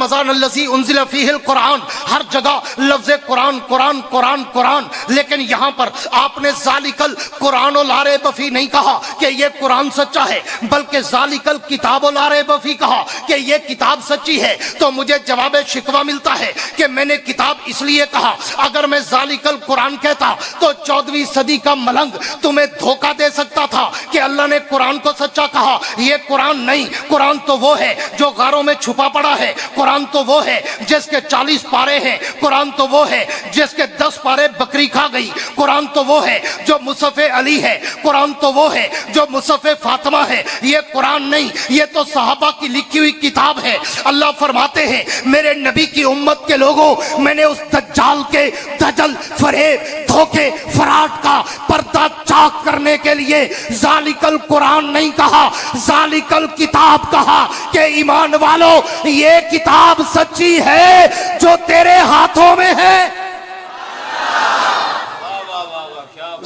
رمضان الذی انزل فیہ القرآن، ہر جگہ لفظ قرآن قرآن قرآن قرآن، لیکن یہاں پر آپ نے ذالک القرآن لا ریب فیہ نہیں کہا کہ یہ قرآن سچا ہے، بلکہ ذالک الکتاب لا ریب فیہ کہا کہ یہ کتاب سچی ہے۔ تو مجھے جواب شکوہ ملتا ہے کہ میں نے کتاب اس لیے کہا، اگر میں ذالک القرآن کہتا تو 14ویں صدی کا ملنگ تمہیں دھوکہ دے سکتا تھا کہ اللہ نے قرآن کو سچا کہا۔ یہ قرآن نہیں، قرآن تو وہ ہے جو غاروں میں چھپا پڑا ہے، قرآن تو وہ ہے جس کے 40 پارے ہیں، قرآن تو وہ ہے جس کے 10 پارے بکری کھا گئی، قرآن تو وہ ہے جو مصحف علی ہے، قرآن تو وہ ہے جو مصحف فاطمہ ہے۔ یہ قرآن نہیں، یہ تو صحابہ کی لکھی ہوئی کتاب ہے۔ اللہ فرماتے ہیں میرے نبی کی امت کے لوگوں، میں نے اس دجال کے دجل، فریب، دھوکے، فراڈ کا پردہ چاک کرنے کے لیے ذالک القرآن نہیں کہا، ذالک الکتاب کہا کہ ایمان والو یہ کتاب سچی ہے جو تیرے ہاتھوں میں ہے۔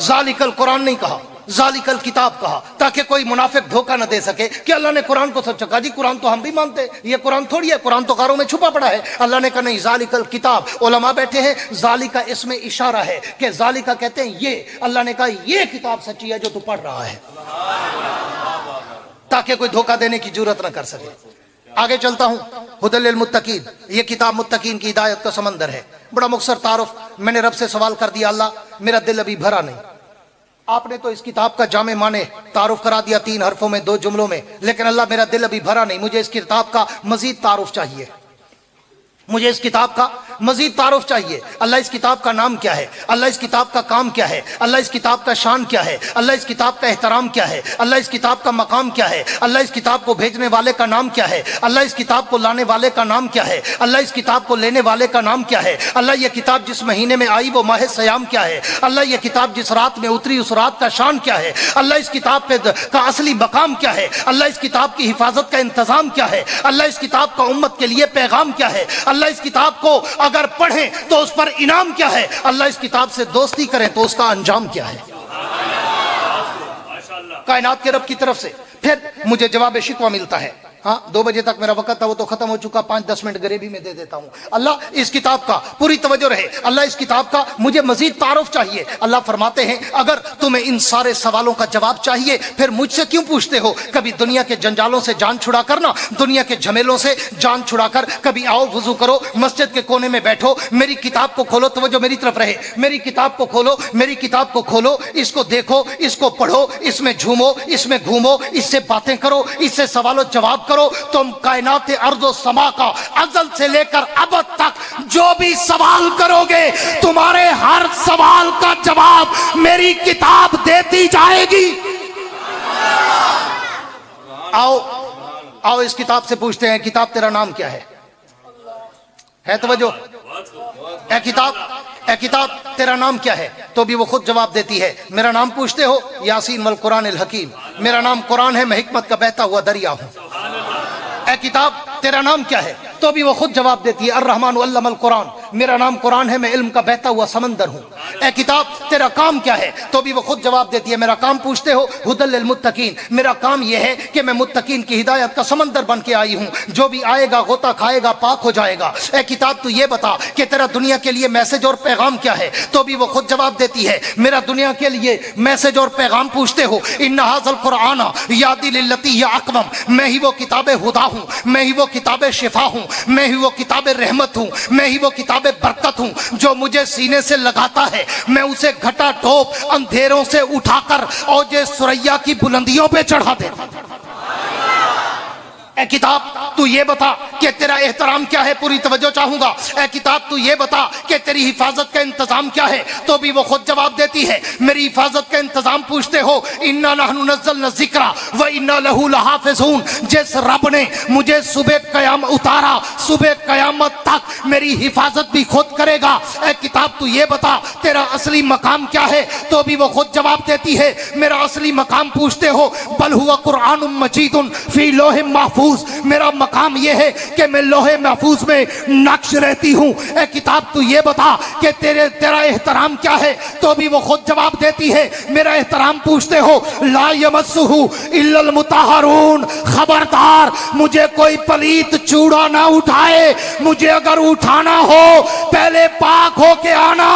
ذالک القرآن نہیں کہا، ذالک الکتاب کہا، تاکہ کوئی منافق دھوکہ نہ دے سکے کہ اللہ نے قرآن کو سچا کہا۔ جی قرآن تو ہم بھی مانتے ہیں، یہ قرآن تھوڑی ہے، قرآن تو غاروں میں چھپا پڑا ہے۔ اللہ نے کہا نہیں، ذالک الکتاب۔ علماء بیٹھے ہیں، ذالک اس میں اشارہ ہے کہ ذالک کہتے ہیں یہ، اللہ نے کہا یہ کتاب سچی ہے جو تو پڑھ رہا ہے، تاکہ کوئی دھوکہ دینے کی جرات نہ کر سکے۔ آگے چلتا ہوں، ھدی للمتقین، یہ کتاب متقین کی ہدایت کا سمندر ہے۔ بڑا مختصر تعارف، میں نے رب سے سوال کر دیا، اللہ میرا دل ابھی بھرا نہیں۔ آپ نے تو اس کتاب کا جامع معنی تعارف کرا دیا 3 حرفوں میں 2 جملوں میں، لیکن اللہ میرا دل ابھی بھرا نہیں، مجھے اس کتاب کا مزید تعارف چاہیے، مجھے اس کتاب کا مزید تعارف چاہیے۔ اللہ اس کتاب کا نام کیا ہے؟ اللہ اس کتاب کا کام کیا ہے؟ اللہ اس کتاب کا شان کیا ہے؟ اللہ اس کتاب کا احترام کیا ہے؟ اللہ اس کتاب کا مقام کیا ہے؟ اللہ اس کتاب کو بھیجنے والے کا نام کیا ہے؟ اللہ اس کتاب کو لانے والے کا نام کیا ہے؟ اللہ اس کتاب کو لینے والے کا نام کیا ہے؟ اللہ یہ کتاب جس مہینے میں آئی وہ ماہ سیام کیا ہے؟ اللہ یہ کتاب جس رات میں اتری اس رات کا شان کیا ہے؟ اللہ اس کتاب کا اصلی مقام کیا ہے؟ اللہ اس کتاب کی حفاظت کا انتظام کیا ہے؟ اللہ اس کتاب کا امت کے لیے پیغام کیا ہے؟ اللہ اس کتاب کو اگر پڑھیں تو اس پر انعام کیا ہے؟ اللہ اس کتاب سے دوستی کریں تو اس کا انجام کیا ہے؟ کائنات کے رب کی طرف سے پھر مجھے جواب شکوہ ملتا ہے۔ ہاں 2 بجے تک میرا وقت تھا، وہ تو ختم ہو چکا، 5-10 منٹ غریبی میں دے دیتا ہوں۔ اللہ اس کتاب کا پوری توجہ رہے، اللہ اس کتاب کا مجھے مزید تعارف چاہیے۔ اللہ فرماتے ہیں اگر تمہیں ان سارے سوالوں کا جواب چاہیے پھر مجھ سے کیوں پوچھتے ہو؟ کبھی دنیا کے جنجالوں سے جان چھڑا کرنا، دنیا کے جھمیلوں سے جان چھڑا کر کبھی آؤ وضو کرو، مسجد کے کونے میں بیٹھو، میری کتاب کو کھولو، توجہ میری طرف رہے، میری کتاب کو کھولو، میری کتاب کو کھولو، اس کو دیکھو، اس کو پڑھو، اس میں جھومو، اس میں گھومو، اس سے باتیں کرو، اس سے سوال و جواب کرو۔ تم کائنات ارض و سما کا ازل سے لے کر ابد تک جو بھی سوال کرو گے، تمہارے ہر سوال کا جواب میری کتاب دیتی جائے گی۔ آؤ اس کتاب سے پوچھتے ہیں، کتاب تیرا نام کیا ہے توجہ؟ اے کتاب تیرا نام کیا ہے؟ تو بھی وہ خود جواب دیتی ہے، میرا نام پوچھتے ہو؟ یاسین والقرآن الحکیم، میرا نام قرآن ہے، میں حکمت کا بہتا ہوا دریا ہوں۔ اے کتاب تیرا نام کیا ہے؟ تو بھی وہ خود جواب دیتی ہے، الرحمن علم القرآن، میرا نام قرآن ہے، میں علم کا بہتا ہوا سمندر ہوں۔ اے کتاب تیرا کام کیا ہے؟ تو بھی وہ خود جواب دیتی ہے، میرا کام پوچھتے ہو؟ ھدی للمتقین، میرا کام یہ ہے کہ میں متقین کی ہدایت کا سمندر بن کے آئی ہوں، جو بھی آئے گا غوطہ کھائے گا پاک ہو جائے گا۔ اے کتاب تو یہ بتا کہ تیرا دنیا کے لیے میسج اور پیغام کیا ہے؟ تو بھی وہ خود جواب دیتی ہے، میرا دنیا کے لیے میسج اور پیغام پوچھتے ہو؟ ان ھذا القرآن یہدی للتی ہی اقوم، میں ہی وہ کتاب ہدا ہوں، میں ہی وہ کتاب شفا ہوں، میں ہی وہ کتاب رحمت ہوں، میں ہی وہ کتاب برکت ہوں۔ جو مجھے سینے سے لگاتا ہے میں اسے گھٹا ٹوپ اندھیروں سے اٹھا کر اوج ثریا کی بلندیوں پہ چڑھا دیتا ہوں۔ اے کتاب تو یہ بتا کہ تیرا احترام کیا ہے؟ پوری توجہ چاہوں گا۔ اے کتاب تو یہ بتا کہ تیری حفاظت کا انتظام کیا ہے؟ تو بھی وہ خود جواب دیتی ہے، میری حفاظت کا انتظام پوچھتے ہو؟ انا نحن نزلنا الذکر و انا لہ لحافظون، جس رب نے مجھے صبح قیامت اتارا، صبح قیامت تک میری حفاظت بھی خود کرے گا۔ اے کتاب تو یہ بتا تیرا اصلی مقام کیا ہے؟ تو بھی وہ خود جواب دیتی ہے، میرا اصلی مقام پوچھتے ہو؟ بل ہوا قرآن مجید فی لوح محفوظ، محفوظ، میرا مقام یہ ہے کہ میں لوح محفوظ میں نقش رہتی ہوں۔ اے کتاب تو یہ بتا کہ تیرا احترام کیا ہے، تو بھی وہ خود جواب دیتی ہے میرا احترام پوچھتے ہو، لا یمسہ الا المطہرون، خبردار مجھے کوئی پلیت چوڑا نہ اٹھائے، مجھے اگر اٹھانا ہو پہلے پاک ہو کے آنا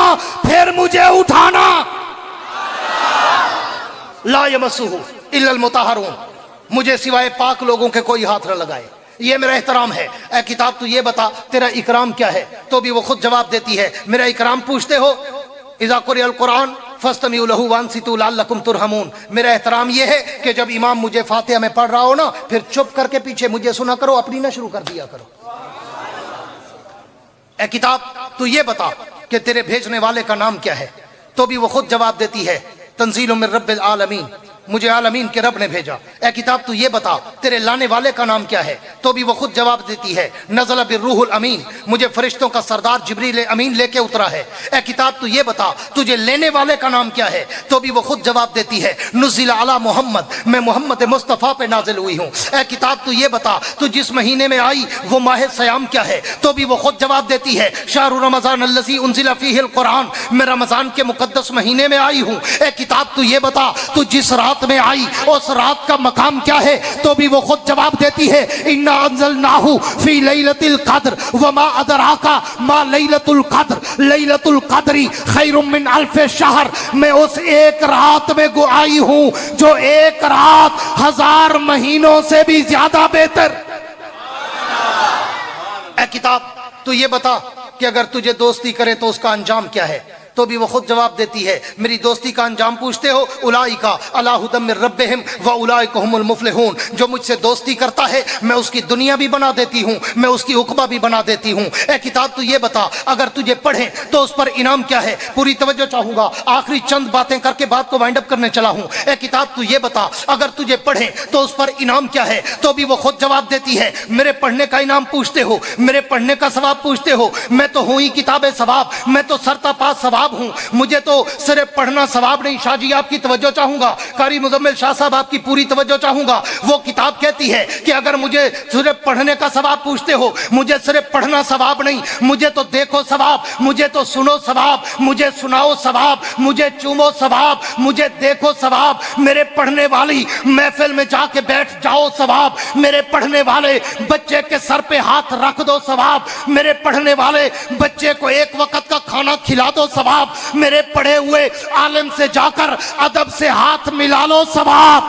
پھر مجھے اٹھانا۔ لا یمسہ الا المطہرون، مجھے سوائے پاک لوگوں کے کوئی ہاتھ نہ لگائے، یہ میرا احترام ہے۔ اے کتاب تو یہ بتا تیرا اکرام کیا ہے، تو بھی وہ خود جواب دیتی ہے میرا اکرام پوچھتے ہو، اذا قرئ القرآن فاستمعوا له وانصتوا لعلکم ترحمون، میرا احترام یہ ہے کہ جب امام مجھے فاتحہ میں پڑھ رہا ہو نا پھر چپ کر کے پیچھے مجھے سنا کرو، اپنی نہ شروع کر دیا کرو۔ اے کتاب تو یہ بتا کہ تیرے بھیجنے والے کا نام کیا ہے، تو بھی وہ خود جواب دیتی ہے تنزیل من رب العالمین، مجھے عالمین کے رب نے بھیجا۔ اے کتاب تو یہ بتا تیرے لانے والے کا نام کیا ہے، تو بھی وہ خود جواب دیتی ہے نزل بالروح الامین، مجھے فرشتوں کا سردار جبریل امین لے کے اترا ہے۔ اے کتاب تو یہ بتا تجھے لینے والے کا نام کیا ہے، تو بھی وہ خود جواب دیتی ہے نزل علی محمد، میں محمد مصطفیٰ پہ نازل ہوئی ہوں۔ اے کتاب تو یہ بتا تو جس مہینے میں آئی وہ ماہ سیام کیا ہے، تو بھی وہ خود جواب دیتی ہے شہر رمضان الذی انزل فیہ القرآن، میں رمضان کے مقدس مہینے میں آئی ہوں۔ اے کتاب تو یہ بتا تو جس رات میں آئی اس رات کا مقام کیا ہے، تو بھی وہ خود جواب دیتی ہے انا انزلناہ فی لیلۃ القدر وما ادراک ما لیلۃ القدر، لیلۃ القدر خیر من الف شہر، میں اس ایک رات میں آئی ہوں جو ایک رات 1000 مہینوں سے بھی زیادہ بہتر۔ اے کتاب تو یہ بتا کہ اگر تجھے دوستی کرے تو اس کا انجام کیا ہے، تو بھی وہ خود جواب دیتی ہے میری دوستی کا انجام پوچھتے ہو، اولئک علی ھدی من ربہم واولئک ھم المفلحون، جو مجھ سے دوستی کرتا ہے میں اس کی دنیا بھی بنا دیتی ہوں، میں اس کی عقبہ بھی بنا دیتی ہوں۔ اے کتاب تو یہ بتا اگر تجھے پڑھیں تو اس پر انعام کیا ہے، پوری توجہ چاہوں گا، آخری چند باتیں کر کے بات کو وائنڈ اپ کرنے چلا ہوں۔ اے کتاب تو یہ بتا اگر تجھے پڑھیں تو اس پر انعام کیا ہے، تو بھی وہ خود جواب دیتی ہے میرے پڑھنے کا انعام پوچھتے ہو، میرے پڑھنے کا ثواب پوچھتے ہو، میں تو ہوں ہی کتاب ثواب، میں تو سرتا پاس ثواب ہوں، مجھے تو صرف پڑھنا ثواب نہیں۔ شاہ جی آپ کی توجہ چاہوں گا، قاری مزمل شاہ صاحب آپ کی پوری توجہ چاہوں گا، وہ کتاب کہتی ہے کہ اگر مجھے صرف پڑھنے کا ثواب پوچھتے ہو، مجھے صرف پڑھنا ثواب نہیں، مجھے تو دیکھو ثواب، مجھے تو سنو ثواب، مجھے سناؤ ثواب، مجھے چومو ثواب، مجھے دیکھو ثواب، میرے پڑھنے والی محفل میں جا کے بیٹھ جاؤ ثواب، میرے پڑھنے والے بچے کے سر پہ ہاتھ رکھ دو ثواب، میرے پڑھنے والے بچے کو ایک وقت کا کھانا کھلا دو ثواب، میرے پڑھے ہوئے عالم سے جا کر ادب سے ہاتھ ملا لو ثواب۔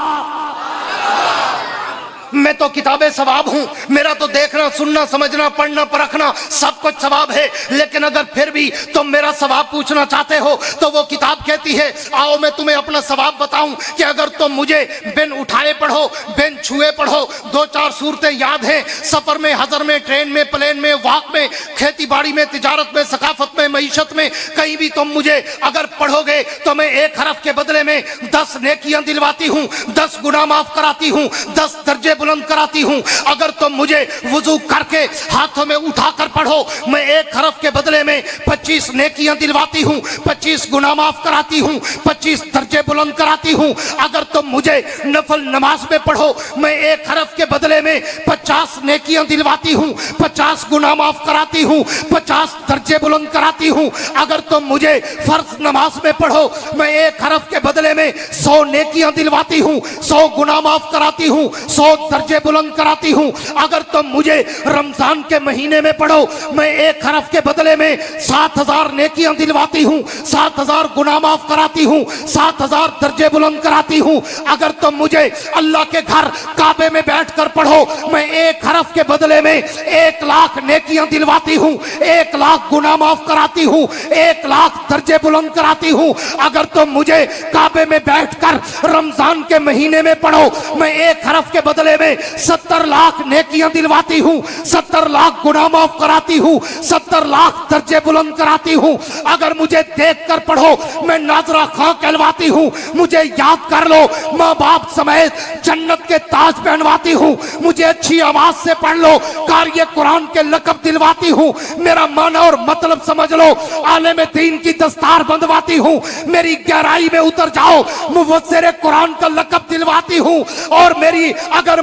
میں تو کتاب ثواب ہوں، میرا تو دیکھنا سننا سمجھنا پڑھنا پرکھنا سب کچھ ثواب ہے، لیکن اگر پھر بھی تم میرا ثواب پوچھنا چاہتے ہو تو وہ کتاب کہتی ہے آؤ میں تمہیں اپنا ثواب بتاؤں کہ اگر تم مجھے بن اٹھائے پڑھو، بن چھوئے پڑھو، 2-4 صورتیں یاد ہیں، سفر میں، حضر میں، ٹرین میں، پلین میں، واک میں، کھیتی باڑی میں، تجارت میں، ثقافت میں، معیشت میں، کہیں بھی تم مجھے اگر پڑھو گے تو میں ایک حرف کے بدلے میں 10 نیکیاں دلواتی ہوں، 10 گناہ معاف کراتی ہوں، 10 درجے بلند کراتی ہوں۔ اگر تم مجھے وضو کر کے ہاتھوں میں اٹھا کر پڑھو، میں ایک حرف کے بدلے میں 25 نیکیاں دلواتی ہوں، 25 گناہ معاف کراتی ہوں، 25 درجے بلند کراتی ہوں۔ اگر تم مجھے نفل نماز میں پڑھو، میں ایک حرف کے بدلے میں 50 نیکیاں دلواتی ہوں، 50 گناہ معاف کراتی ہوں، 50 درجے بلند کراتی ہوں۔ اگر تم مجھے فرض نماز میں پڑھو، میں ایک حرف کے بدلے میں 100 نیکیاں دلواتی ہوں، 100 گناہ معاف کراتی ہوں، 100 درجے بلند کراتی ہوں۔ اگر تم مجھے رمضان کے مہینے میں پڑھو، میں ایک حرف کے بدلے میں 7000 نیکیاں دلواتی ہوں، 7000 گناہ معاف کراتی ہوں، 7000 درجے بلند کراتی ہوں۔ اگر تم مجھے اللہ کے گھر کعبے میں بیٹھ کر پڑھو، میں ایک حرف کے بدلے میں 1,00,000 نیکیاں دلواتی ہوں، 1,00,000 گناہ معاف کراتی ہوں، 1,00,000 درجے بلند کراتی ہوں۔ اگر تم مجھے کعبے میں بیٹھ کر رمضان کے مہینے میں پڑھو، میں ایک حرف کے بدلے میں 70,00,000 نیکیاں دلواتی ہوں، 70,00,000 گناہ معاف کراتی ہوں، 70,00,000 درجے بلند کراتی ہوں۔ اگر مجھے دیکھ کر پڑھو، میں ناظرہ خاں کہلواتی ہوں، مجھے یاد کر لو ماں باپ سمیت جنت کے تاج پہنواتی ہوں، مجھے اچھی آواز سے پڑھ لو قاری قرآن کے لقب دلواتی ہوں، میرا معنی اور مطلب سمجھ لو عالم دین کی دستار بندواتی ہوں، میری گہرائی میں اتر جاؤ مفسر قرآن کا لقب دلواتی ہوں، اور میری اگر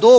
2